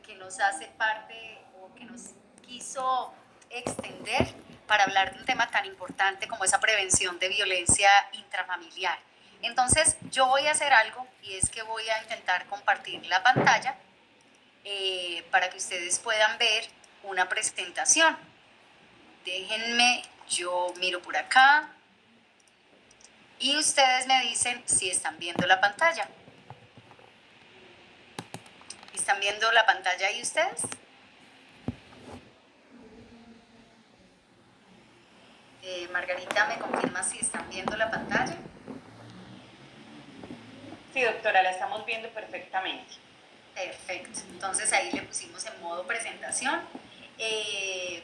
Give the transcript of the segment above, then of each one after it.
que nos hace parte o que nos quiso extender para hablar de un tema tan importante como esa prevención de violencia intrafamiliar. Entonces yo voy a hacer algo y es que voy a intentar compartir la pantalla para que ustedes puedan ver una presentación. Déjenme, yo miro por acá y ustedes me dicen si están viendo la pantalla. ¿Están viendo la pantalla ahí ustedes? Margarita, ¿me confirma si están viendo la pantalla? Sí, doctora, la estamos viendo perfectamente. Perfecto, entonces ahí le pusimos en modo presentación.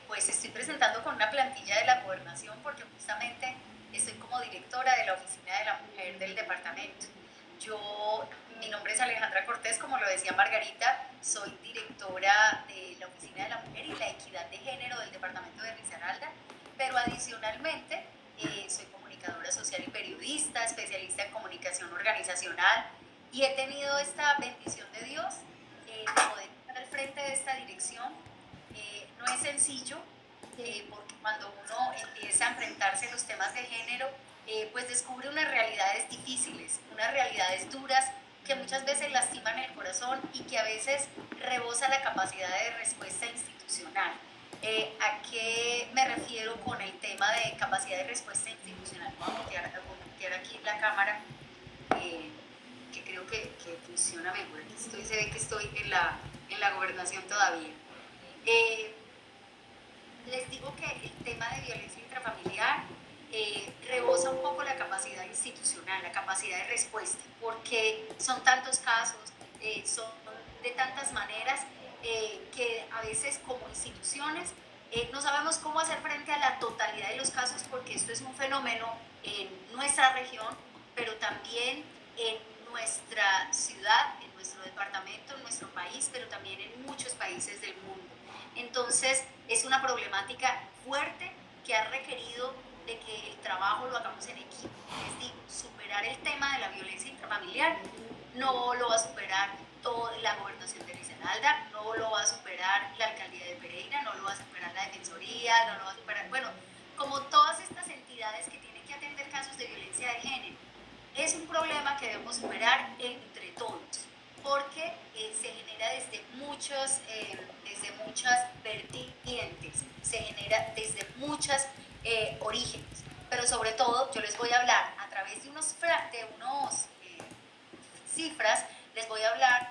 Pues estoy presentando con una plantilla de la gobernación porque justamente estoy como directora de la Oficina de la Mujer del departamento. Mi nombre es Alejandra Cortés, como lo decía Margarita, soy directora de la Oficina de la Mujer y la Equidad de Género del departamento de Risaralda, pero adicionalmente soy comunicadora social y periodista, especialista en comunicación organizacional, y he tenido esta bendición de Dios de poder estar al frente de esta dirección. No es sencillo, porque cuando uno empieza a enfrentarse a los temas de género, pues descubre unas realidades difíciles, unas realidades duras que muchas veces lastiman el corazón y que a veces rebosa la capacidad de respuesta institucional. ¿A qué me refiero con el tema de capacidad de respuesta institucional? Voy a mutear aquí la cámara, que creo que funciona mejor. Aquí se ve que estoy en la gobernación todavía. Les digo que el tema de violencia intrafamiliar rebosa un poco la capacidad institucional, la capacidad de respuesta, porque son tantos casos, son de tantas maneras, que a veces como instituciones no sabemos cómo hacer frente a la totalidad de los casos, porque esto es un fenómeno en nuestra región, pero también en nuestra ciudad, en nuestro departamento, en nuestro país, pero también en muchos países del mundo. Entonces es una problemática fuerte que ha requerido de que el trabajo lo hagamos en equipo. Les digo, superar el tema de la violencia intrafamiliar no lo va a superar toda la gobernación de Risaralda, no lo va a superar la alcaldía de Pereira, no lo va a superar la defensoría, no lo va a superar, bueno, como todas estas entidades que tienen que atender casos de violencia de género. Es un problema que debemos superar entre todos, porque se genera desde muchas vertientes, se genera desde muchos orígenes, pero sobre todo yo les voy a hablar a través de unos cifras, les voy a hablar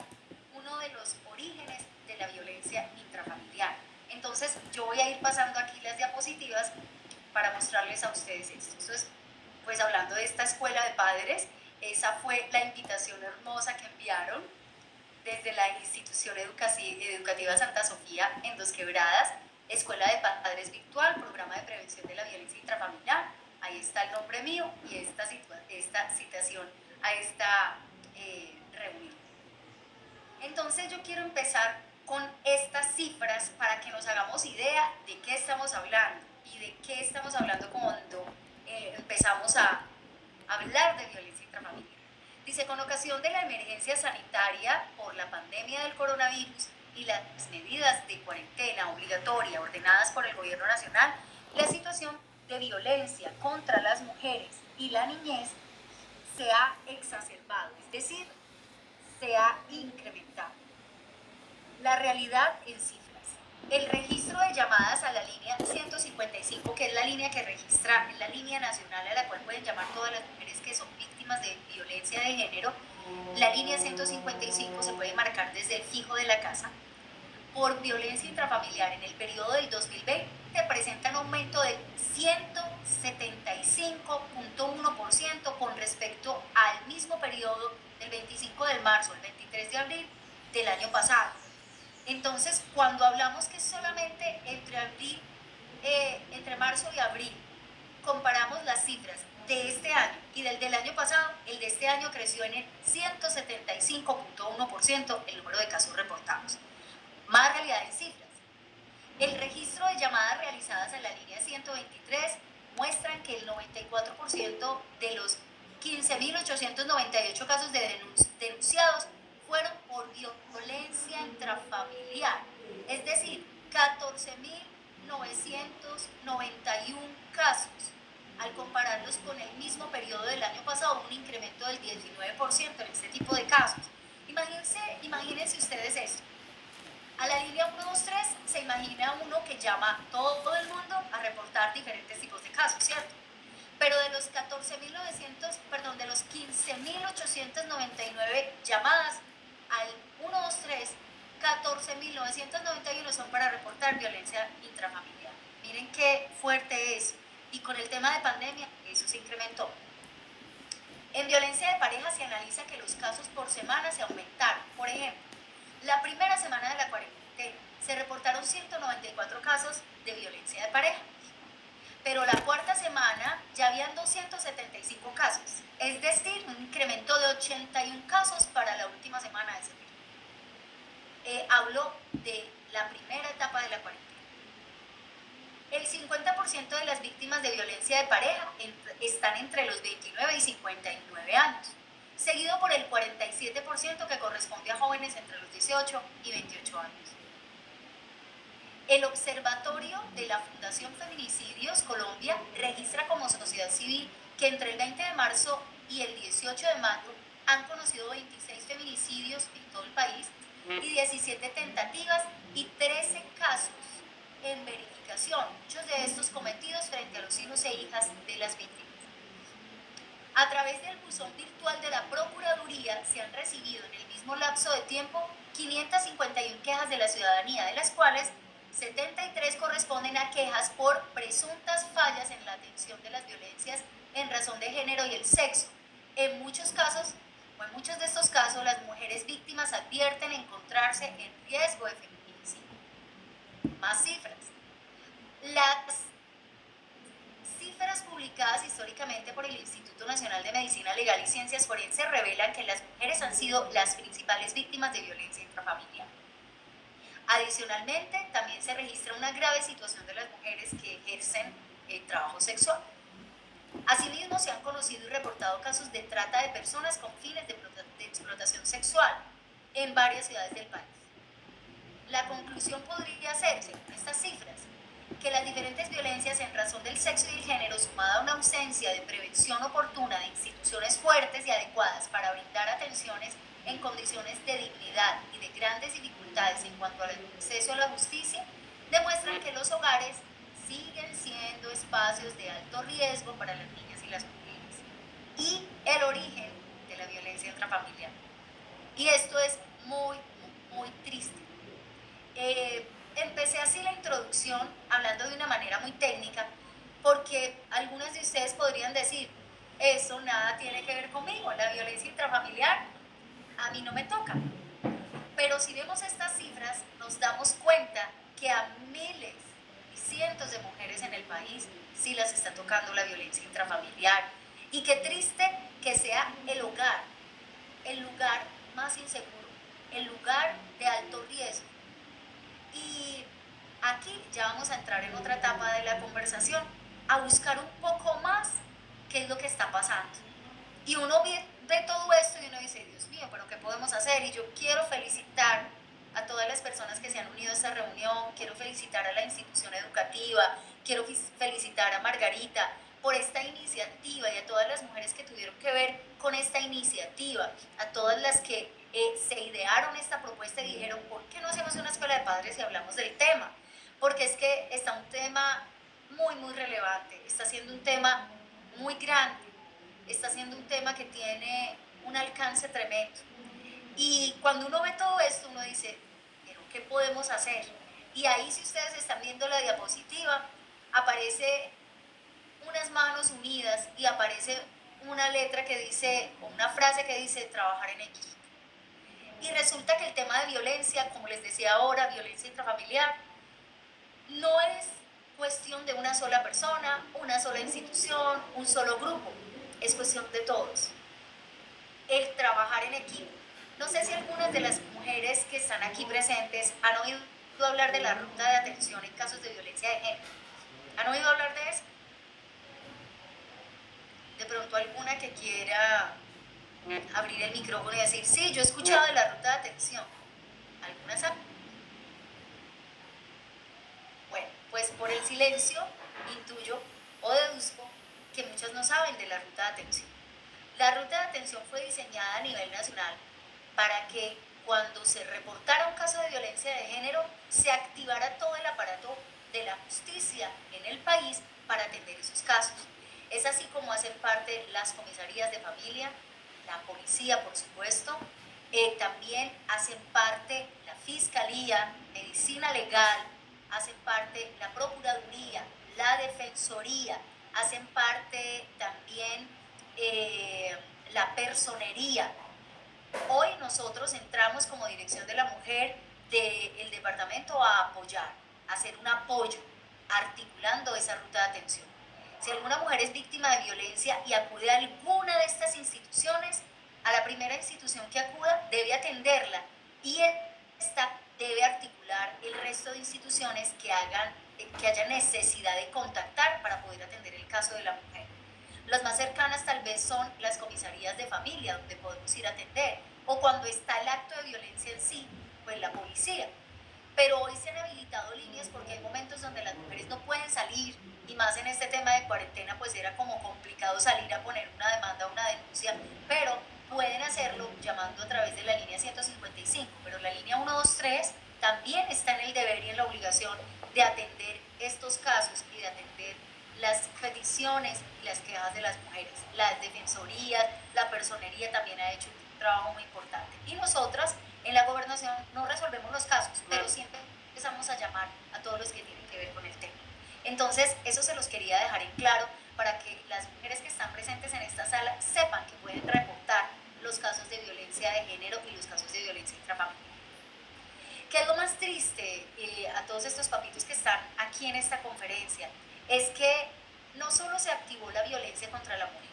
uno de los orígenes de la violencia intrafamiliar. Entonces yo voy a ir pasando aquí las diapositivas para mostrarles a ustedes esto. Entonces, pues hablando de esta escuela de padres, esa fue la invitación hermosa que enviaron desde la institución educativa Santa Sofía en Dos Quebradas, escuela de padres virtual, programa de prevención de la violencia intrafamiliar. Ahí está el nombre mío y esta citación a esta reunión. Entonces yo quiero empezar con estas cifras para que nos hagamos idea de qué estamos hablando y de qué estamos hablando cuando empezamos a hablar de violencia intrafamiliar. Dice, con ocasión de la emergencia sanitaria por la pandemia del coronavirus y las medidas de cuarentena obligatoria ordenadas por el gobierno nacional, la situación de violencia contra las mujeres y la niñez se ha exacerbado, es decir, se ha incrementado. La realidad en cifras. El registro de llamadas a la línea 155, que es la línea que registra, la línea nacional a la cual pueden llamar todas las mujeres que son víctimas de violencia de género, la línea 155 se puede marcar desde el fijo de la casa. Por violencia intrafamiliar en el periodo del 2020 presenta un aumento del 175.1% con respecto al mismo periodo del 25 de marzo al 23 de abril del año pasado. Entonces, cuando hablamos que solamente entre marzo y abril comparamos las cifras de este año y del año pasado, el de este año creció en el 175.1% el número de casos reportados. Más realidad en cifras. El registro de llamadas realizadas en la línea 123 muestran que el 94% de los 15.898 casos denunciados fueron por violencia intrafamiliar, es decir, 14.991 casos. Al compararlos con el mismo periodo del año pasado, un incremento del 19% en este tipo de casos. Imagínense ustedes esto. A la línea 123 se imagina uno que llama a todo el mundo a reportar diferentes tipos de casos, ¿cierto? Pero de los 15.899 llamadas al 123, 14.991 son para reportar violencia intrafamiliar. Miren qué fuerte es. Y con el tema de pandemia, eso se incrementó. En violencia de pareja se analiza que los casos por semana se aumentaron. Por ejemplo, la primera semana de la cuarentena se reportaron 194 casos de violencia de pareja. Pero la cuarta semana ya habían 275 casos. Es decir, un incremento de 81 casos para la última semana de ese periodo. Hablo de la primera etapa de la cuarentena. El 50% de las víctimas de violencia de pareja están entre los 29 y 59 años, seguido por el 47% que corresponde a jóvenes entre los 18 y 28 años. El Observatorio de la Fundación Feminicidios Colombia registra como sociedad civil que entre el 20 de marzo y el 18 de mayo han conocido 26 feminicidios en todo el país y 17 tentativas y 13 casos en verificación, muchos de estos cometidos frente a los hijos e hijas de las víctimas. A través del buzón virtual de la Procuraduría se han recibido en el mismo lapso de tiempo 551 quejas de la ciudadanía, de las cuales 73 corresponden a quejas por presuntas fallas en la atención de las violencias en razón de género y el sexo. En muchos casos, o en muchos de estos casos, las mujeres víctimas advierten encontrarse en riesgo de feminicidio. Más cifras. Las cifras publicadas históricamente por el Instituto Nacional de Medicina Legal y Ciencias Forenses revelan que las mujeres han sido las principales víctimas de violencia intrafamiliar. Adicionalmente, también se registra una grave situación de las mujeres que ejercen trabajo sexual. Asimismo, se han conocido y reportado casos de trata de personas con fines de explotación sexual en varias ciudades del país. La conclusión podría ser, según estas cifras, que las diferentes violencias en razón del sexo y el género, sumada a una ausencia de prevención oportuna de instituciones fuertes y adecuadas para brindar atenciones en condiciones de dignidad y de grandes dificultades en cuanto al acceso a la justicia, demuestran que los hogares siguen siendo espacios de alto riesgo para las niñas y las mujeres y el origen de la violencia intrafamiliar. Y esto es muy, muy triste. Empecé así la introducción hablando de una manera muy técnica porque algunas de ustedes podrían decir, eso nada tiene que ver conmigo, la violencia intrafamiliar a mí no me toca. Pero si vemos estas cifras nos damos cuenta que a miles y cientos de mujeres en el país sí las está tocando la violencia intrafamiliar. Y qué triste que sea el lugar más inseguro, el lugar de alto riesgo. Y aquí ya vamos a entrar en otra etapa de la conversación, a buscar un poco más qué es lo que está pasando. Y uno ve todo esto y uno dice, Dios mío, pero ¿qué podemos hacer? Y yo quiero felicitar a todas las personas que se han unido a esta reunión, quiero felicitar a la institución educativa, quiero felicitar a Margarita por esta iniciativa y a todas las mujeres que tuvieron que ver con esta iniciativa, a todas las que se idearon esta propuesta y dijeron, ¿por qué no hacemos una escuela de padres y hablamos del tema? Porque es que está un tema muy, muy relevante, está siendo un tema muy grande, está siendo un tema que tiene un alcance tremendo. Y cuando uno ve todo esto, uno dice, ¿pero qué podemos hacer? Y ahí, si ustedes están viendo la diapositiva, aparece unas manos unidas y aparece una letra que dice, o una frase que dice, trabajar en equipo. Y resulta que el tema de violencia, como les decía ahora, violencia intrafamiliar, no es cuestión de una sola persona, una sola institución, un solo grupo, es cuestión de todos. El trabajar en equipo. No sé si algunas de las mujeres que están aquí presentes han oído hablar de la ruta de atención en casos de violencia de género. ¿Han oído hablar de eso? De pronto alguna que quiera abrir el micrófono y decir, sí, yo he escuchado de la ruta de atención. ¿Algunas saben? Por el silencio, intuyo o deduzco que muchas no saben de la ruta de atención. La ruta de atención fue diseñada a nivel nacional para que cuando se reportara un caso de violencia de género, se activara todo el aparato de la justicia en el país para atender esos casos. Es así como hacen parte las comisarías de familia, la policía, por supuesto, también hacen parte la fiscalía, medicina legal, hacen parte la procuraduría, la defensoría, hacen parte también la personería. Hoy nosotros entramos como Dirección de la Mujer del departamento a apoyar, a hacer un apoyo, articulando esa ruta de atención. Si alguna mujer es víctima de violencia y acude a alguna de estas instituciones, a la primera institución que acuda debe atenderla y esta debe articular el resto de instituciones que haya necesidad de contactar para poder atender el caso de la mujer. Las más cercanas tal vez son las comisarías de familia, donde podemos ir a atender, o cuando está el acto de violencia en sí, pues la policía. Pero hoy se han habilitado líneas porque hay momentos donde las mujeres no pueden salir, y más en este tema de cuarentena, pues era como complicado salir a poner una demanda o una denuncia, pero pueden hacerlo llamando a través de la línea 155, pero la línea 123 también está en el deber y en la obligación de atender estos casos y de atender las peticiones y las quejas de las mujeres. Las defensorías, la personería también ha hecho un trabajo muy importante. Y nosotras en la gobernación no resolvemos los casos, pero siempre empezamos a llamar a todos los que tienen que ver con el tema. Entonces, eso se los quería dejar en claro para que las mujeres que están presentes en esta sala sepan que pueden reportar los casos de violencia de género y los casos de violencia intrafamiliar. ¿Qué es lo más triste a todos estos papitos que están aquí en esta conferencia? Es que no solo se activó la violencia contra la mujer,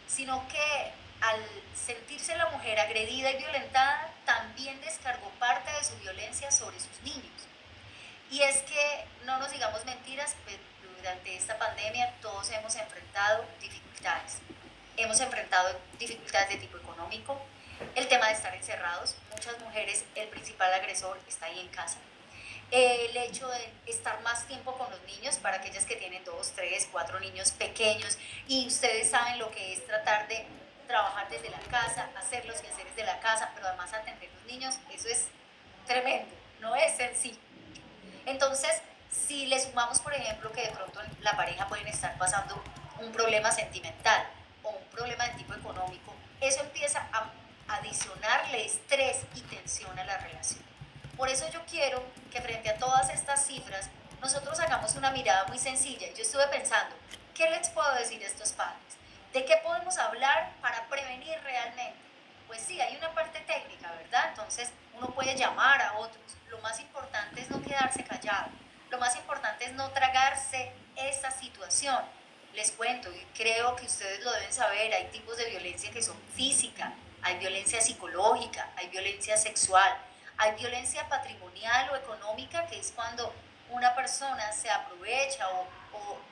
sino que al sentirse la mujer agredida y violentada, también descargó parte de su violencia sobre sus niños. Y es que, no nos digamos mentiras, durante esta pandemia todos hemos enfrentado dificultades. Hemos enfrentado dificultades de tipo económico, el tema de estar encerrados. Muchas mujeres, el principal agresor está ahí en casa. El hecho de estar más tiempo con los niños, para aquellas que tienen 2, 3, 4 niños pequeños, y ustedes saben lo que es tratar de trabajar desde la casa, hacer los quehaceres de la casa, pero además atender a los niños, eso es tremendo, no es sencillo. Entonces, si le sumamos, por ejemplo, que de pronto la pareja pueden estar pasando un problema sentimental o un problema de tipo económico, eso empieza a adicionarle estrés y tensión a la relación. Por eso yo quiero que frente a todas estas cifras, nosotros hagamos una mirada muy sencilla. Yo estuve pensando, ¿qué les puedo decir a estos padres? ¿De qué podemos hablar para prevenir realmente? Pues sí, hay una parte técnica, ¿verdad? Entonces uno puede llamar a otros. Lo más importante es no quedarse callado. Lo más importante es no tragarse esta situación. Les cuento, y creo que ustedes lo deben saber, hay tipos de violencia que son física, hay violencia psicológica, hay violencia sexual, hay violencia patrimonial o económica, que es cuando una persona se aprovecha o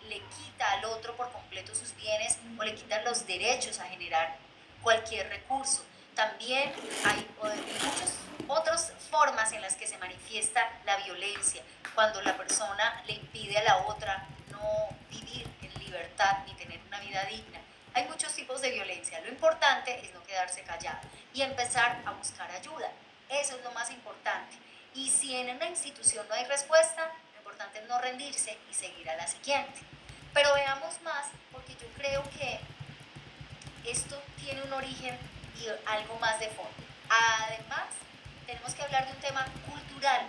le quita al otro por completo sus bienes o le quita los derechos a generar cualquier recurso. También hay muchas otras formas en las que se manifiesta la violencia, cuando la persona le impide a la otra no vivir en libertad ni tener una vida digna. Hay muchos tipos de violencia. Lo importante es no quedarse callado y empezar a buscar ayuda. Eso es lo más importante. Y si en una institución no hay respuesta, lo importante es no rendirse y seguir a la siguiente. Pero veamos más, porque yo creo que esto tiene un origen y algo más de fondo. Además, tenemos que hablar de un tema cultural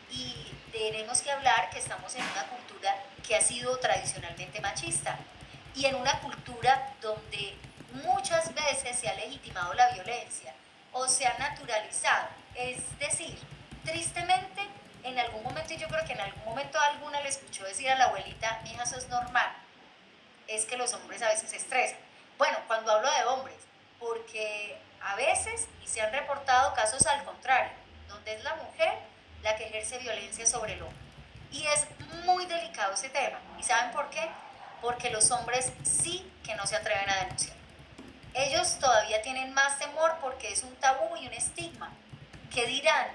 y tenemos que hablar que estamos en una cultura que ha sido tradicionalmente machista y en una cultura donde muchas veces se ha legitimado la violencia o se ha naturalizado. Es decir, tristemente, en algún momento, y yo creo que en algún momento alguna le escuchó decir a la abuelita, mi hija, eso es normal, es que los hombres a veces se estresan. Bueno, cuando hablo de hombres, porque a veces, y se han reportado casos al contrario, donde es la mujer la que ejerce violencia sobre el hombre. Y es muy delicado ese tema. ¿Y saben por qué? Porque los hombres sí que no se atreven a denunciar. Ellos todavía tienen más temor porque es un tabú y un estigma. ¿Qué dirán?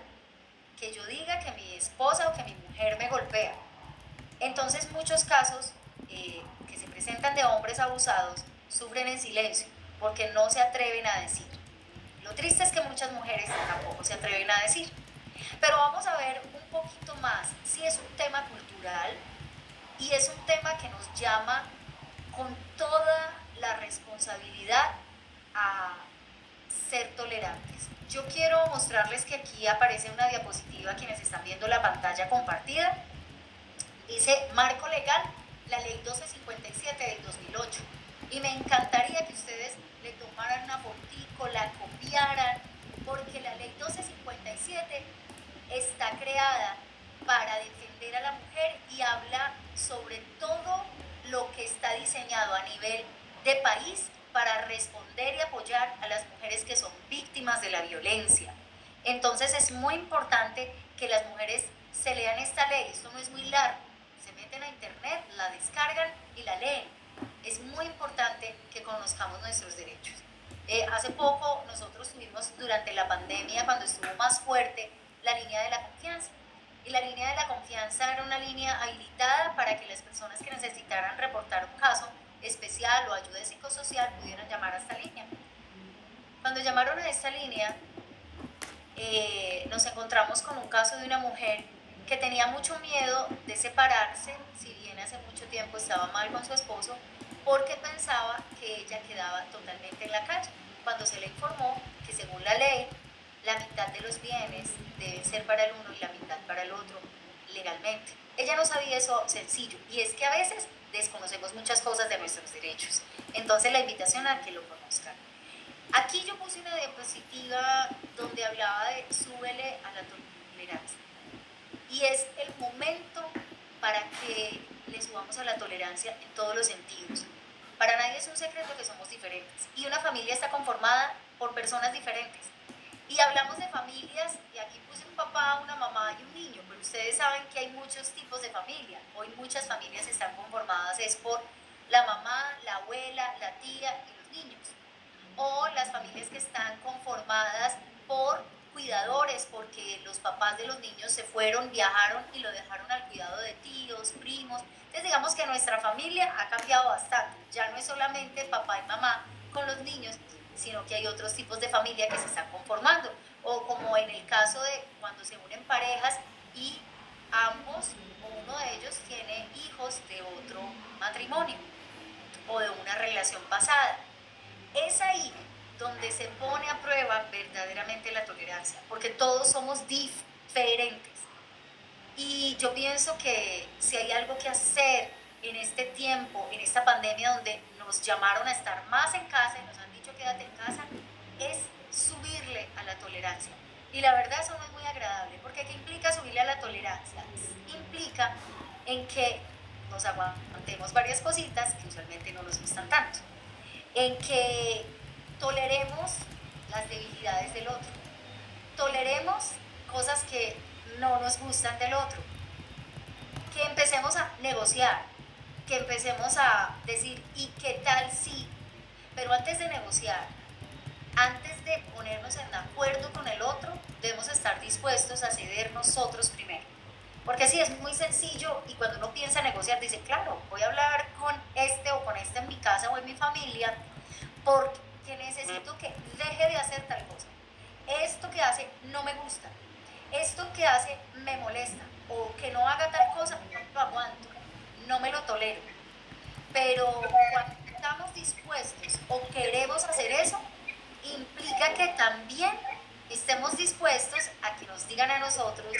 Que yo diga que mi esposa o que mi mujer me golpea. Entonces muchos casos que se presentan de hombres abusados sufren en silencio porque no se atreven a decir. Lo triste es que muchas mujeres tampoco se atreven a decir. Pero vamos a ver un poquito más si es un tema cultural y es un tema que nos llama con toda la responsabilidad a ser tolerantes. Yo quiero mostrarles que aquí aparece una diapositiva, quienes están viendo la pantalla compartida. Dice marco legal, la ley 1257 del 2008. Y me encantaría que ustedes le tomaran una fotico, la copiaran, porque la ley 1257 está creada para defender a la mujer y habla sobre todo lo que está diseñado a nivel de país para responder y apoyar a las mujeres que son víctimas de la violencia. Entonces es muy importante que las mujeres se lean esta ley. Esto no es muy largo, se meten a internet, la descargan y la leen. Es muy importante que conozcamos nuestros derechos. Hace poco nosotros tuvimos durante la pandemia, cuando estuvo más fuerte, la línea de la confianza. Y la línea de la confianza era una línea habilitada para que las personas que necesitaran reportar un caso especial o ayuda psicosocial pudieran llamar a esta línea. Cuando llamaron a esta línea, nos encontramos con un caso de una mujer que tenía mucho miedo de separarse, si bien hace mucho tiempo estaba mal con su esposo, porque pensaba que ella quedaba totalmente en la calle. Cuando se le informó que según la ley, la mitad de los bienes deben ser para el uno y la mitad para el otro legalmente. Ella no sabía eso sencillo, y es que a veces desconocemos muchas cosas de nuestros derechos. Entonces la invitación a que lo conozcan. Aquí yo puse una diapositiva donde hablaba de súbele a la tolerancia. Y es el momento para que le subamos a la tolerancia en todos los sentidos. Para nadie es un secreto que somos diferentes y una familia está conformada por personas diferentes. Y hablamos de familias, y aquí puse un papá, una mamá y un niño, pero ustedes saben que hay muchos tipos de familia. Hoy muchas familias están conformadas es por la mamá, la abuela, la tía y los niños. O las familias que están conformadas por cuidadores, porque los papás de los niños se fueron, viajaron y lo dejaron al cuidado de tíos, primos. Entonces digamos que nuestra familia ha cambiado bastante. Ya no es solamente papá y mamá con los niños, sino que hay otros tipos de familia que se están conformando, o como en el caso de cuando se unen parejas y ambos o uno de ellos tiene hijos de otro matrimonio o de una relación pasada. Es ahí donde se pone a prueba verdaderamente la tolerancia, porque todos somos diferentes. Y yo pienso que si hay algo que hacer en este tiempo, en esta pandemia donde nos llamaron a estar más en casa y nos han dicho quédate en casa, es subirle a la tolerancia. Y la verdad eso no es muy agradable, porque ¿qué implica subirle a la tolerancia? Implica en que nos aguantemos varias cositas que usualmente no nos gustan tanto, en que toleremos las debilidades del otro, toleremos cosas que no nos gustan del otro, que empecemos a negociar, que empecemos a decir, ¿y qué tal si? Pero antes de negociar, antes de ponernos en acuerdo con el otro, debemos estar dispuestos a ceder nosotros primero. Porque así es muy sencillo, y cuando uno piensa negociar, dice, claro, voy a hablar con este o con esta en mi casa o en mi familia, porque necesito que deje de hacer tal cosa. Esto que hace no me gusta, esto que hace me molesta, o que no haga tal cosa, no lo aguanto, no me lo tolero. Pero cuando estamos dispuestos o queremos hacer eso, implica que también estemos dispuestos a que nos digan a nosotros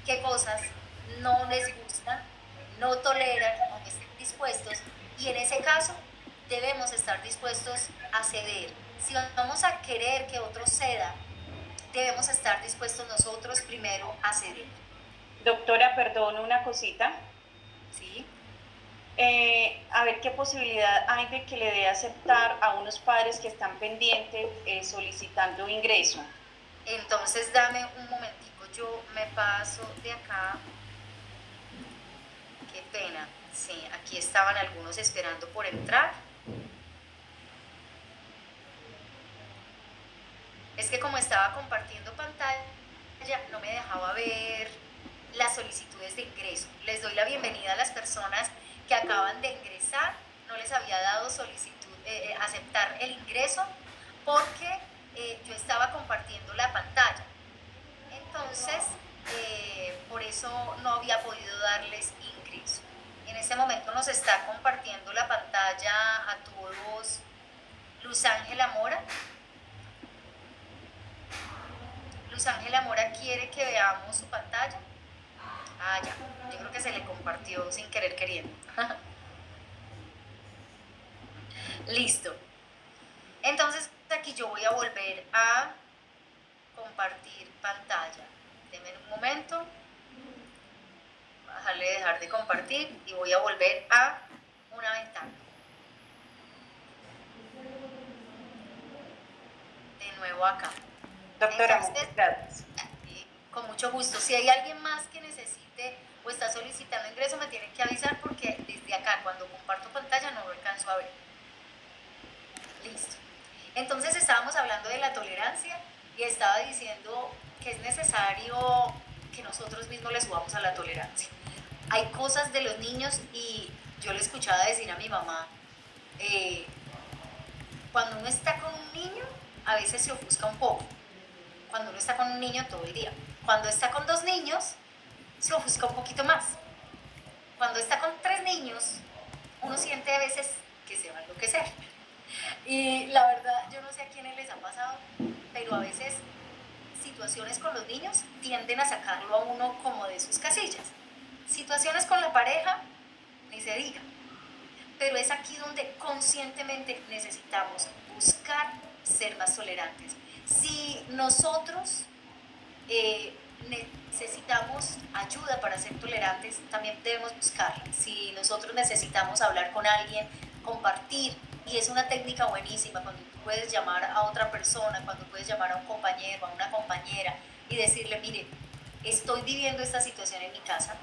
qué cosas no les gustan, no toleran o no estén dispuestos, y en ese caso debemos estar dispuestos a ceder. Si vamos a querer que otro ceda, debemos estar dispuestos nosotros primero a ceder. Doctora, perdón, una cosita. ¿Sí? A ver qué posibilidad hay de que le dé aceptar a unos padres que están pendientes solicitando ingreso. Entonces dame un momentico, yo me paso de acá. Qué pena. Sí, aquí estaban algunos esperando por entrar. Es que como estaba compartiendo pantalla, no me dejaba ver las las solicitudes de ingreso. Les doy la bienvenida a las personas que acaban de ingresar. No les había dado aceptar el ingreso porque yo estaba compartiendo la pantalla. Entonces, por eso no había podido darles ingreso. En este momento nos está compartiendo la pantalla a todos Luz Ángela Mora. Luz Ángela Mora quiere que veamos su pantalla. Ah, ya. Yo creo que se le compartió sin querer queriendo. Listo. Entonces, aquí yo voy a volver a compartir pantalla. Denme un momento. Voy a dejar de compartir y voy a volver a una ventana. De nuevo acá. Doctora, Entonces, muchas gracias. Con mucho gusto. Si hay alguien más que necesite o está solicitando ingreso, me tienen que avisar porque desde acá, cuando comparto pantalla, no lo alcanzo a ver. Listo. Entonces estábamos hablando de la tolerancia y estaba diciendo que es necesario que nosotros mismos le subamos a la tolerancia. Hay cosas de los niños y yo le escuchaba decir a mi mamá, cuando uno está con un niño, a veces se ofusca un poco. Cuando uno está con un niño todo el día. Cuando está con 2 niños, se ofusca un poquito más. Cuando está con 3 niños, uno siente a veces que se va a enloquecer. Y la verdad, yo no sé a quiénes les ha pasado, pero a veces situaciones con los niños tienden a sacarlo a uno como de sus casillas. Situaciones con la pareja, ni se diga. Pero es aquí donde conscientemente necesitamos buscar ser más tolerantes. Si nosotros necesitamos ayuda para ser tolerantes, también debemos buscarla. Si nosotros necesitamos hablar con alguien, compartir, y es una técnica buenísima cuando tú puedes llamar a otra persona, cuando puedes llamar a un compañero, a una compañera y decirle, mire, estoy viviendo esta situación en mi casa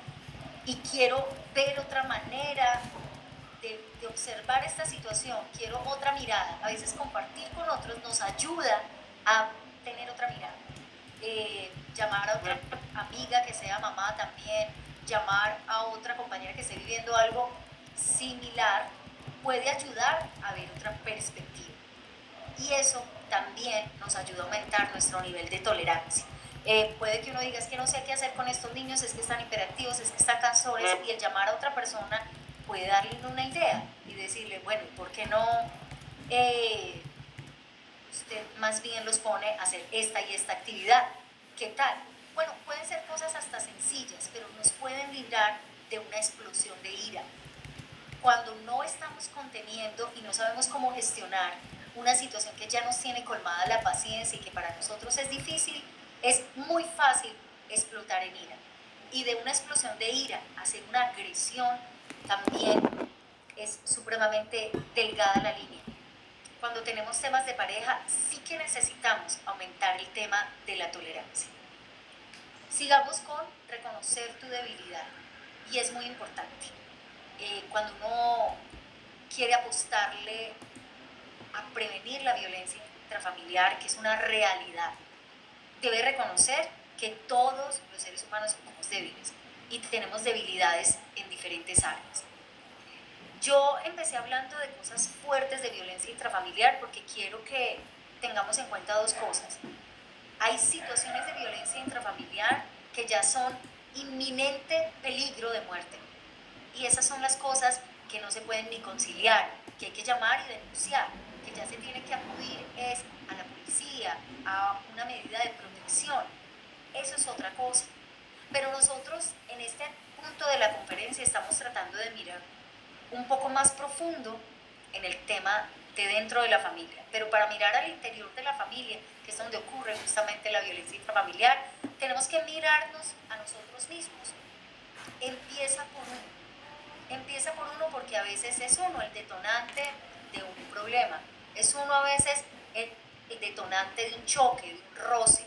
y quiero ver otra manera de observar esta situación, quiero otra mirada. A veces compartir con otros nos ayuda a tener otra mirada. Llamar a otra amiga que sea mamá también, llamar a otra compañera que esté viviendo algo similar, puede ayudar a ver otra perspectiva. Y eso también nos ayuda a aumentar nuestro nivel de tolerancia. Puede que uno diga, es que no sé qué hacer con estos niños, es que están hiperactivos, es que están cansones, y el llamar a otra persona puede darle una idea y decirle, bueno, ¿por qué no usted más bien los pone a hacer esta y esta actividad? ¿Qué tal? Bueno, pueden ser cosas hasta sencillas, pero nos pueden librar de una explosión de ira. Cuando no estamos conteniendo y no sabemos cómo gestionar una situación que ya nos tiene colmada la paciencia y que para nosotros es difícil, es muy fácil explotar en ira. Y de una explosión de ira a hacer una agresión también es supremamente delgada la línea. Cuando tenemos temas de pareja, sí que necesitamos aumentar el tema de la tolerancia. Sigamos con reconocer tu debilidad, y es muy importante. Cuando uno quiere apostarle a prevenir la violencia intrafamiliar, que es una realidad, debe reconocer que todos los seres humanos somos débiles y tenemos debilidades en diferentes áreas. Yo empecé hablando de cosas fuertes de violencia intrafamiliar porque quiero que tengamos en cuenta 2 cosas. Hay situaciones de violencia intrafamiliar que ya son inminente peligro de muerte. Y esas son las cosas que no se pueden ni conciliar, que hay que llamar y denunciar, que ya se tiene que acudir es a la policía, a una medida de protección. Eso es otra cosa. Pero nosotros en este punto de la conferencia estamos tratando de mirar un poco más profundo en el tema de dentro de la familia. Pero para mirar al interior de la familia, que es donde ocurre justamente la violencia intrafamiliar, tenemos que mirarnos a nosotros mismos. Empieza por uno. Empieza por uno porque a veces es uno el detonante de un problema. Es uno a veces el detonante de un choque, de un roce,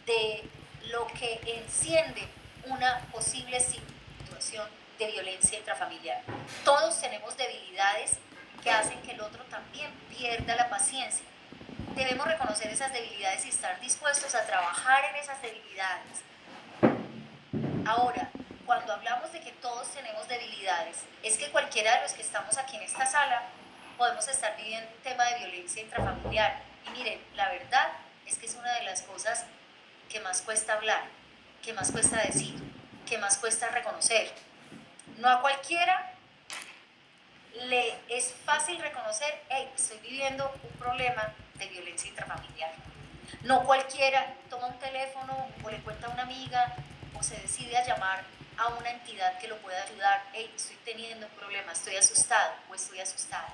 de lo que enciende una posible situación de violencia intrafamiliar. Todos tenemos debilidades que hacen que el otro también pierda la paciencia. Debemos reconocer esas debilidades y estar dispuestos a trabajar en esas debilidades. Ahora, hablamos de que todos tenemos debilidades, es que cualquiera de los que estamos aquí en esta sala podemos estar viviendo un tema de violencia intrafamiliar. Y miren, la verdad es que es una de las cosas que más cuesta hablar, que más cuesta decir, que más cuesta reconocer. No a cualquiera le es fácil reconocer, hey, estoy viviendo un problema de violencia intrafamiliar. No cualquiera toma un teléfono o le cuenta a una amiga o se decide a llamar a una entidad que lo pueda ayudar, hey, estoy teniendo un problema, estoy asustado o estoy asustada.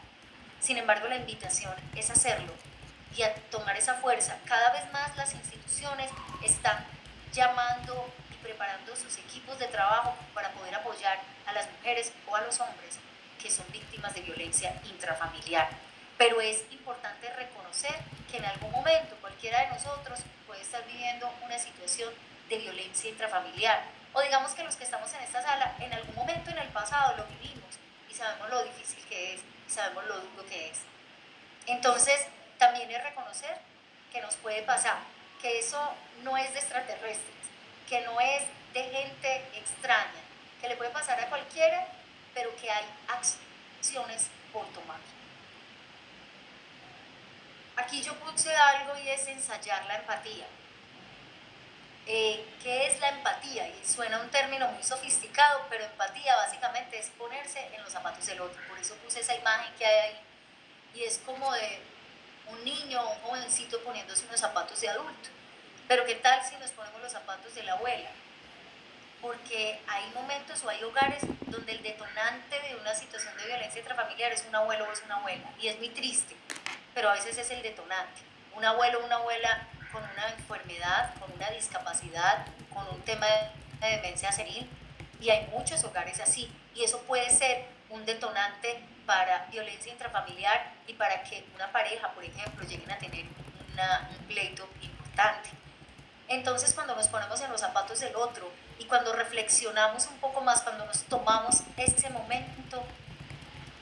Sin embargo, la invitación es hacerlo y a tomar esa fuerza. Cada vez más las instituciones están llamando y preparando sus equipos de trabajo para poder apoyar a las mujeres o a los hombres que son víctimas de violencia intrafamiliar. Pero es importante reconocer que en algún momento cualquiera de nosotros puede estar viviendo una situación de violencia intrafamiliar. O digamos que los que estamos en esta sala, en algún momento en el pasado lo vivimos y sabemos lo difícil que es y sabemos lo duro que es. Entonces, también es reconocer que nos puede pasar, que eso no es de extraterrestres, que no es de gente extraña, que le puede pasar a cualquiera, pero que hay acciones por tomar. Aquí yo puse algo y es ensayar la empatía. ¿Qué es la empatía? Y suena un término muy sofisticado, pero empatía básicamente es ponerse en los zapatos del otro. Por eso puse esa imagen que hay ahí. Y es como de un niño o un jovencito poniéndose unos zapatos de adulto. Pero ¿qué tal si nos ponemos los zapatos de la abuela? Porque hay momentos o hay hogares donde el detonante de una situación de violencia intrafamiliar es un abuelo o es una abuela. Y es muy triste, pero a veces es el detonante. Un abuelo o una abuela con una enfermedad, con una discapacidad, con un tema de demencia senil, y hay muchos hogares así, y eso puede ser un detonante para violencia intrafamiliar y para que una pareja, por ejemplo, lleguen a tener un pleito importante. Entonces, cuando nos ponemos en los zapatos del otro y cuando reflexionamos un poco más, cuando nos tomamos ese momento,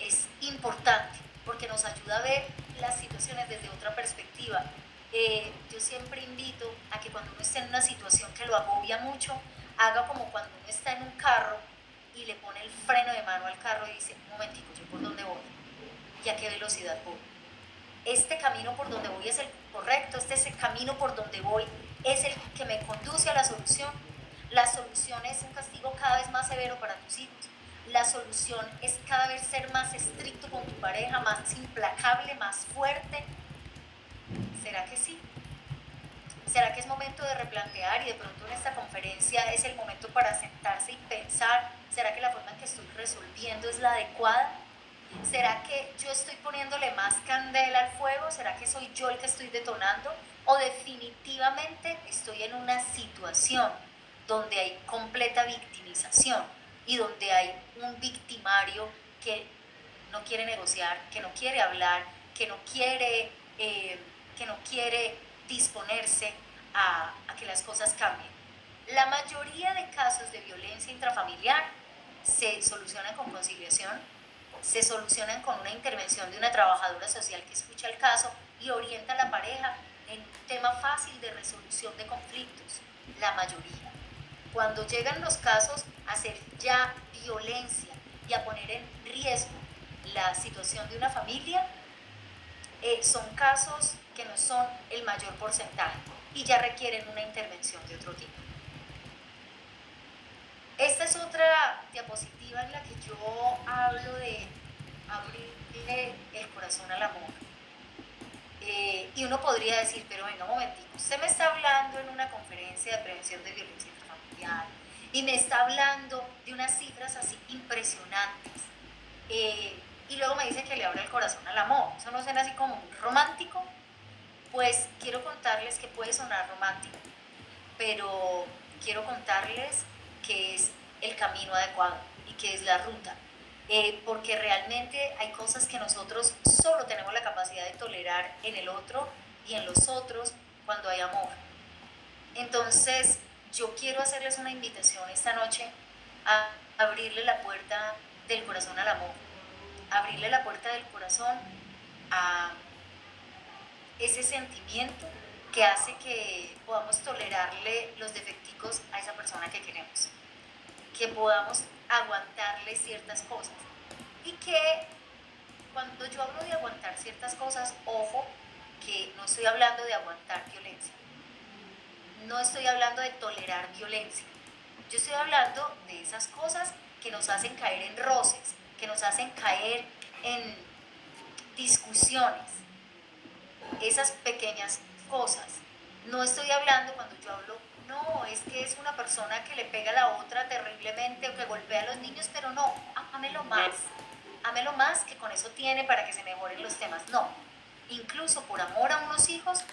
es importante porque nos ayuda a ver las situaciones desde otra perspectiva. Yo siempre invito a que cuando uno esté en una situación que lo agobia mucho, haga como cuando uno está en un carro y le pone el freno de mano al carro y dice, un momentico, ¿yo por dónde voy? ¿Y a qué velocidad voy? Este camino por donde voy es el correcto, este es el camino por donde voy, es el que me conduce a la solución. La solución es un castigo cada vez más severo para tus hijos. La solución es cada vez ser más estricto con tu pareja, más implacable, más fuerte. ¿Será que sí? ¿Será que es momento de replantear y de pronto en esta conferencia es el momento para sentarse y pensar, ¿será que la forma en que estoy resolviendo es la adecuada? ¿Será que yo estoy poniéndole más candela al fuego? ¿Será que soy yo el que estoy detonando? ¿O definitivamente estoy en una situación donde hay completa victimización y donde hay un victimario que no quiere negociar, que no quiere hablar, que no quiere disponerse a que las cosas cambien? La mayoría de casos de violencia intrafamiliar se solucionan con conciliación, se solucionan con una intervención de una trabajadora social que escucha el caso y orienta a la pareja en un tema fácil de resolución de conflictos, la mayoría. Cuando llegan los casos a ser ya violencia y a poner en riesgo la situación de una familia, son casos que no son el mayor porcentaje y ya requieren una intervención de otro tipo. Esta es otra diapositiva en la que yo hablo de abrirle el corazón al amor. Y uno podría decir, pero venga un momentito, usted me está hablando en una conferencia de prevención de violencia intrafamiliar y me está hablando de unas cifras así impresionantes, y luego me dice que le abra el corazón al amor. ¿Eso no suena así como muy romántico? Pues quiero contarles que puede sonar romántico, pero quiero contarles que es el camino adecuado y que es la ruta, porque realmente hay cosas que nosotros solo tenemos la capacidad de tolerar en el otro y en los otros cuando hay amor. Entonces yo quiero hacerles una invitación esta noche a abrirle la puerta del corazón al amor, abrirle la puerta del corazón a ese sentimiento que hace que podamos tolerarle los defecticos a esa persona que queremos, que podamos aguantarle ciertas cosas. Y que cuando yo hablo de aguantar ciertas cosas, ojo, que no estoy hablando de aguantar violencia, no estoy hablando de tolerar violencia, yo estoy hablando de esas cosas que nos hacen caer en roces, que nos hacen caer en discusiones, esas pequeñas cosas. No estoy hablando cuando yo hablo, no, es que es una persona que le pega a la otra terriblemente o que golpea a los niños, pero no, ámelo más que con eso tiene para que se mejoren los temas. No, incluso por amor a unos hijos,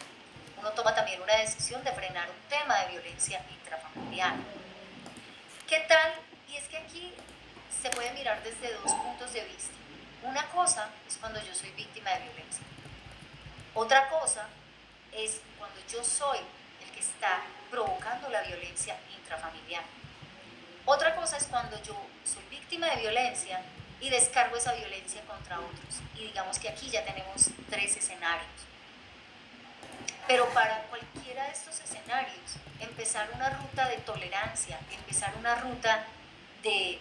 uno toma también una decisión de frenar un tema de violencia intrafamiliar. ¿Qué tal? Y es que aquí se puede mirar desde dos puntos de vista. Una cosa es cuando yo soy víctima de violencia. Otra cosa es cuando yo soy el que está provocando la violencia intrafamiliar. Otra cosa es cuando yo soy víctima de violencia y descargo esa violencia contra otros. Y digamos que aquí ya tenemos 3 escenarios. Pero para cualquiera de estos escenarios, empezar una ruta de tolerancia, empezar una ruta de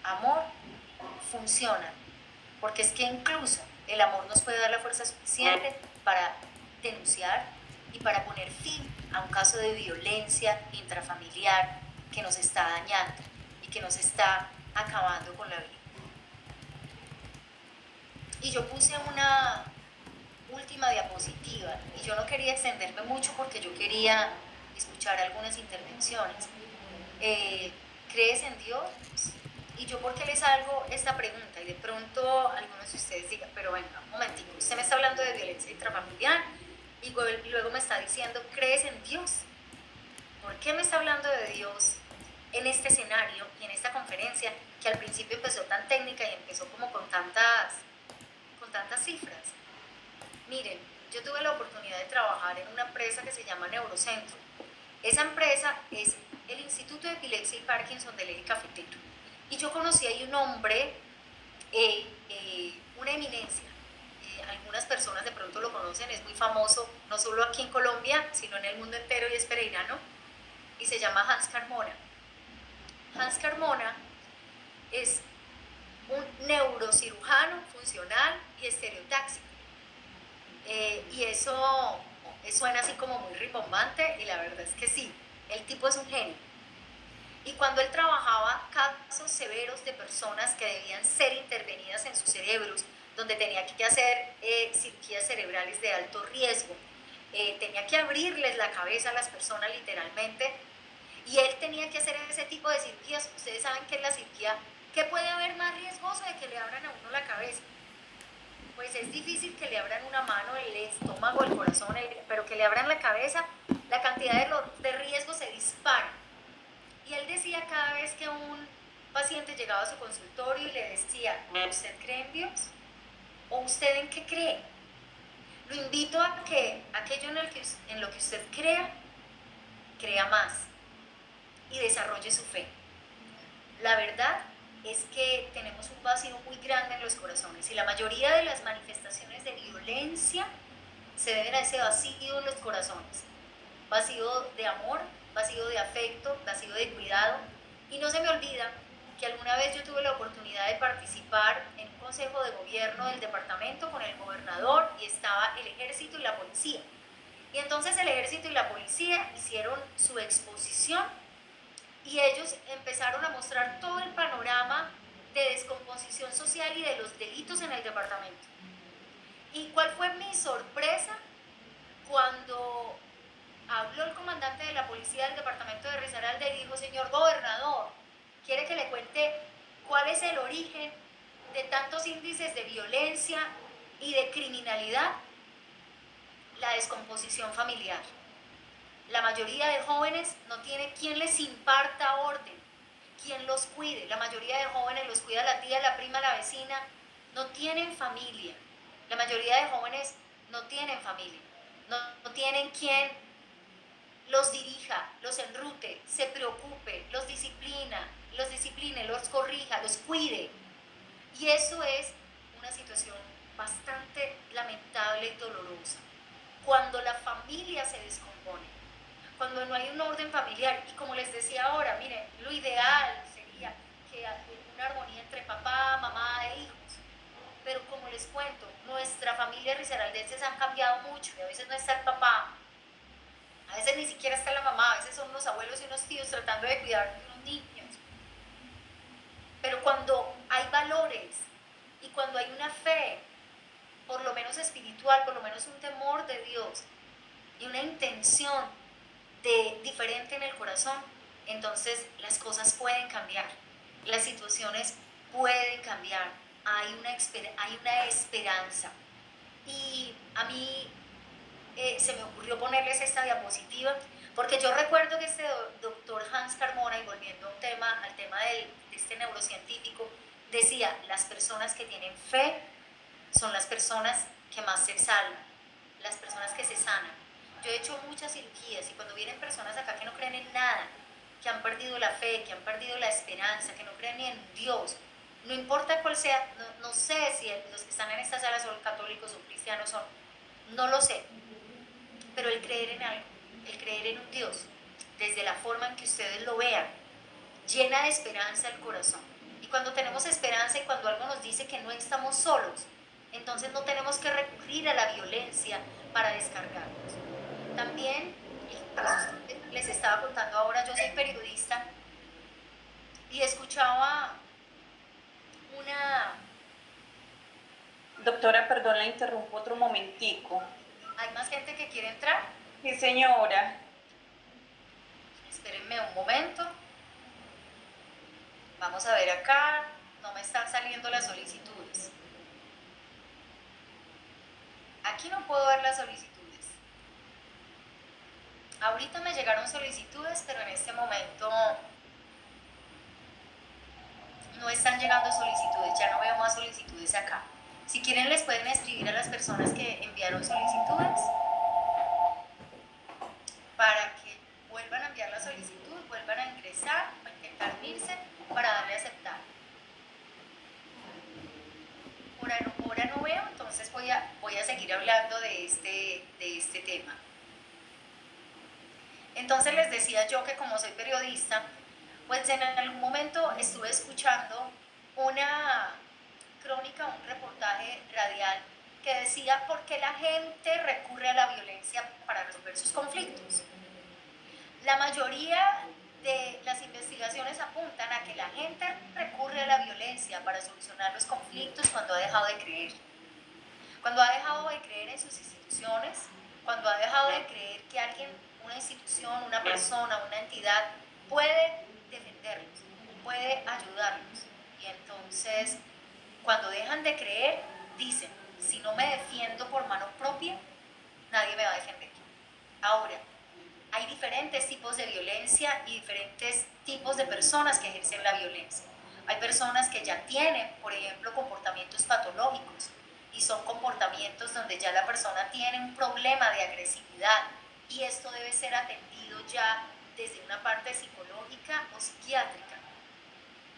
amor, funciona. Porque es que incluso el amor nos puede dar la fuerza suficiente para denunciar y para poner fin a un caso de violencia intrafamiliar que nos está dañando y que nos está acabando con la vida. Y yo puse una última diapositiva y yo no quería extenderme mucho porque yo quería escuchar algunas intervenciones. ¿Crees en Dios? Y yo, ¿por qué les hago esta pregunta? Y de pronto algunos de ustedes digan, pero venga, un momentico, usted me está hablando de violencia intrafamiliar y luego me está diciendo, ¿crees en Dios? ¿Por qué me está hablando de Dios en este escenario y en esta conferencia que al principio empezó tan técnica y empezó como con tantas cifras? Miren, yo tuve la oportunidad de trabajar en una empresa que se llama Neurocentro. Esa empresa es el Instituto de Epilepsia y Parkinson del Eje Cafetero. Y yo conocí ahí un hombre, una eminencia. Algunas personas de pronto lo conocen, es muy famoso, no solo aquí en Colombia, sino en el mundo entero, y es pereirano, y se llama Hans Carmona. Hans Carmona es un neurocirujano funcional y estereotáxico. Y eso suena así como muy rimbombante, y la verdad es que sí, el tipo es un genio. Y cuando él trabajaba casos severos de personas que debían ser intervenidas en sus cerebros, donde tenía que hacer cirugías cerebrales de alto riesgo, tenía que abrirles la cabeza a las personas literalmente, y él tenía que hacer ese tipo de cirugías. Ustedes saben que es la cirugía, ¿qué puede haber más riesgoso de que le abran a uno la cabeza? Pues es difícil que le abran una mano, el estómago, el corazón, pero que le abran la cabeza, la cantidad de riesgo se dispara. Y él decía cada vez que un paciente llegaba a su consultorio y le decía, ¿usted cree en Dios? ¿O usted en qué cree? Lo invito a que aquello en lo que usted crea más y desarrolle su fe. La verdad es que tenemos un vacío muy grande en los corazones y la mayoría de las manifestaciones de violencia se deben a ese vacío en los corazones. Vacío de amor, vacío de afecto, vacío de cuidado. Y no se me olvida que alguna vez yo tuve la oportunidad de participar en un consejo de gobierno del departamento con el gobernador y estaba el ejército y la policía. Y entonces el ejército y la policía hicieron su exposición y ellos empezaron a mostrar todo el panorama de descomposición social y de los delitos en el departamento. ¿Y cuál fue mi sorpresa cuando habló el comandante de la policía del departamento de Risaralda y dijo, señor gobernador, ¿quiere que le cuente cuál es el origen de tantos índices de violencia y de criminalidad? La descomposición familiar. La mayoría de jóvenes no tiene quien les imparta orden, quien los cuide. La mayoría de jóvenes los cuida la tía, la prima, la vecina. No tienen familia. La mayoría de jóvenes no tienen familia. No tienen quien los dirija, los enrute, se preocupe, los discipline, los corrija, los cuide. Y eso es una situación bastante lamentable y dolorosa. Cuando la familia se descompone, cuando no hay un orden familiar, y como les decía ahora, miren, lo ideal les cuento, nuestra familia risaraldenses han cambiado mucho y a veces no está el papá, a veces ni siquiera está la mamá, a veces son los abuelos y unos tíos tratando de cuidar de unos niños. Pero cuando hay valores y cuando hay una fe, por lo menos espiritual, por lo menos un temor de Dios y una intención de diferente en el corazón, entonces las cosas pueden cambiar, las situaciones pueden cambiar, hay una esperanza. Y a mí se me ocurrió ponerles esta diapositiva porque yo recuerdo que este doctor Hans Carmona, y volviendo al tema de este neurocientífico, decía, las personas que tienen fe son las personas que más se salvan, las personas que se sanan. Yo he hecho muchas cirugías y cuando vienen personas acá que no creen en nada, que han perdido la fe, que han perdido la esperanza, que no creen ni en Dios, no importa cuál sea, no sé si los que están en esta sala son católicos o cristianos, no lo sé, pero el creer en algo, el creer en un Dios, desde la forma en que ustedes lo vean, llena de esperanza el corazón. Y cuando tenemos esperanza y cuando algo nos dice que no estamos solos, entonces no tenemos que recurrir a la violencia para descargarnos. También, les estaba contando ahora, yo soy periodista y escuchaba una... Doctora, perdón, la interrumpo otro momentico. ¿Hay más gente que quiere entrar? Sí, señora. Espérenme un momento. Vamos a ver acá. No me están saliendo las solicitudes. Aquí no puedo ver las solicitudes. Ahorita me llegaron solicitudes, pero en este momento no están llegando solicitudes. Ya no veo más solicitudes acá. Si quieren les pueden escribir a las personas que enviaron solicitudes para que vuelvan a enviar la solicitud, vuelvan a ingresar, a intentar unirse para darle a aceptar. Por ahora no veo, entonces voy a seguir hablando de este tema. Entonces les decía yo que como soy periodista, pues en algún momento estuve escuchando una crónica, un reportaje radial que decía por qué la gente recurre a la violencia para resolver sus conflictos. La mayoría de las investigaciones apuntan a que la gente recurre a la violencia para solucionar los conflictos cuando ha dejado de creer. Cuando ha dejado de creer en sus instituciones, cuando ha dejado de creer que alguien, una institución, una persona, una entidad puede defenderlos, puede ayudarlos. Y entonces, cuando dejan de creer, dicen, si no me defiendo por mano propia, nadie me va a defender. Ahora, hay diferentes tipos de violencia y diferentes tipos de personas que ejercen la violencia. Hay personas que ya tienen, por ejemplo, comportamientos patológicos y son comportamientos donde ya la persona tiene un problema de agresividad y esto debe ser atendido ya desde una parte psicológica o psiquiátrica.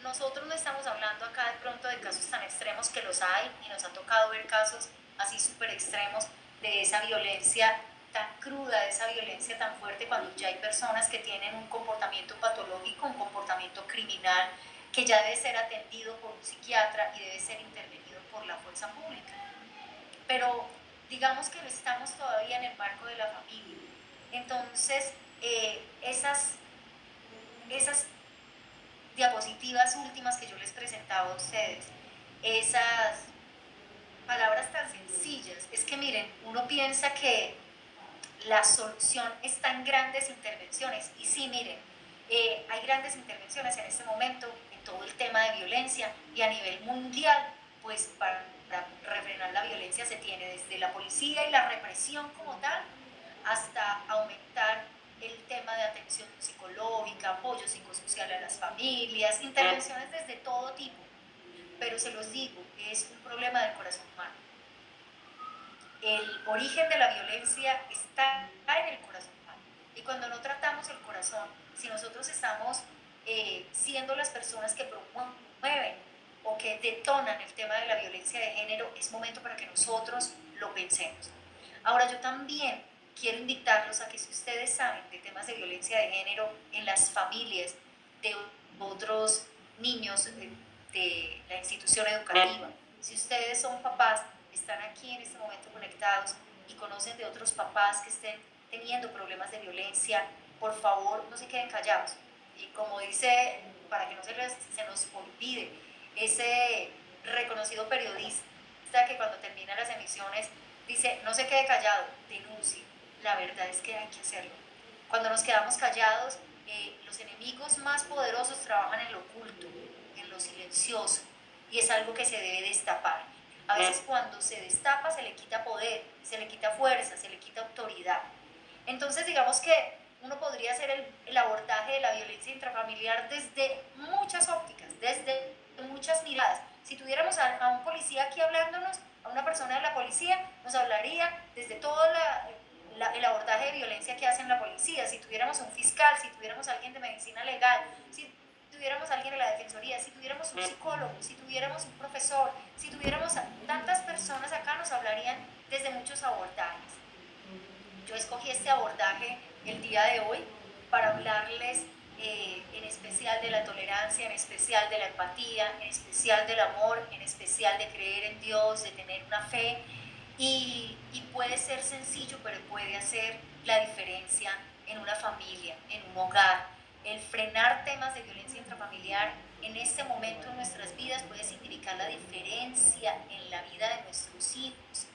Nosotros no estamos hablando acá de pronto de casos tan extremos que los hay y nos ha tocado ver casos así súper extremos de esa violencia tan cruda, de esa violencia tan fuerte cuando ya hay personas que tienen un comportamiento patológico, un comportamiento criminal que ya debe ser atendido por un psiquiatra y debe ser intervenido por la fuerza pública. Pero digamos que no estamos todavía en el marco de la familia. Entonces, esas diapositivas últimas que yo les presentaba a ustedes, esas palabras tan sencillas, es que miren, uno piensa que la solución está en grandes intervenciones, y sí, miren, hay grandes intervenciones en este momento en todo el tema de violencia, y a nivel mundial, pues para refrenar la violencia se tiene desde la policía y la represión como tal, hasta aumentar el tema de atención psicológica, apoyo psicosocial a las familias, intervenciones desde todo tipo. Pero se los digo, es un problema del corazón humano. El origen de la violencia está en el corazón humano. Y cuando no tratamos el corazón, si nosotros estamos siendo las personas que promueven o que detonan el tema de la violencia de género, es momento para que nosotros lo pensemos. Ahora, yo también quiero invitarlos a que, si ustedes saben de temas de violencia de género en las familias de otros niños de la institución educativa Si ustedes son papás, están aquí en este momento conectados y conocen de otros papás que estén teniendo problemas de violencia, por favor no se queden callados. Y como dice, para que no se nos olvide, ese reconocido periodista que cuando termina las emisiones dice, no se quede callado, denuncie. La verdad es que hay que hacerlo. Cuando nos quedamos callados, los enemigos más poderosos trabajan en lo oculto, en lo silencioso, y es algo que se debe destapar. A veces cuando se destapa se le quita poder, se le quita fuerza, se le quita autoridad. Entonces digamos que uno podría hacer el abordaje de la violencia intrafamiliar desde muchas ópticas, desde muchas miradas. Si tuviéramos a un policía aquí hablándonos, a una persona de la policía, nos hablaría desde todo el abordaje de violencia que hace en la policía. Si tuviéramos un fiscal, si tuviéramos a alguien de medicina legal, si tuviéramos a alguien de la defensoría, si tuviéramos un psicólogo, si tuviéramos un profesor, si tuviéramos a tantas personas acá, nos hablarían desde muchos abordajes. Yo escogí este abordaje el día de hoy para hablarles en especial de la tolerancia, en especial de la empatía, en especial del amor, en especial de creer en Dios, de tener una fe. Y puede ser sencillo, pero puede hacer la diferencia en una familia, en un hogar. El frenar temas de violencia intrafamiliar en este momento en nuestras vidas puede significar la diferencia en la vida de nuestros hijos,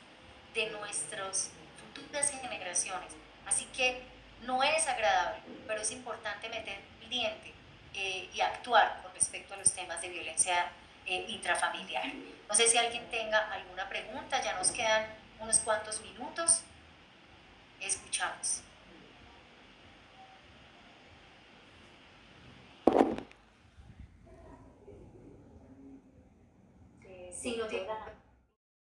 de nuestras futuras generaciones. Así que no es agradable, pero es importante meter el diente y actuar con respecto a los temas de violencia intrafamiliar. No sé si alguien tenga alguna pregunta, ya nos quedan unos cuantos minutos. Escuchamos. Sí, no tiene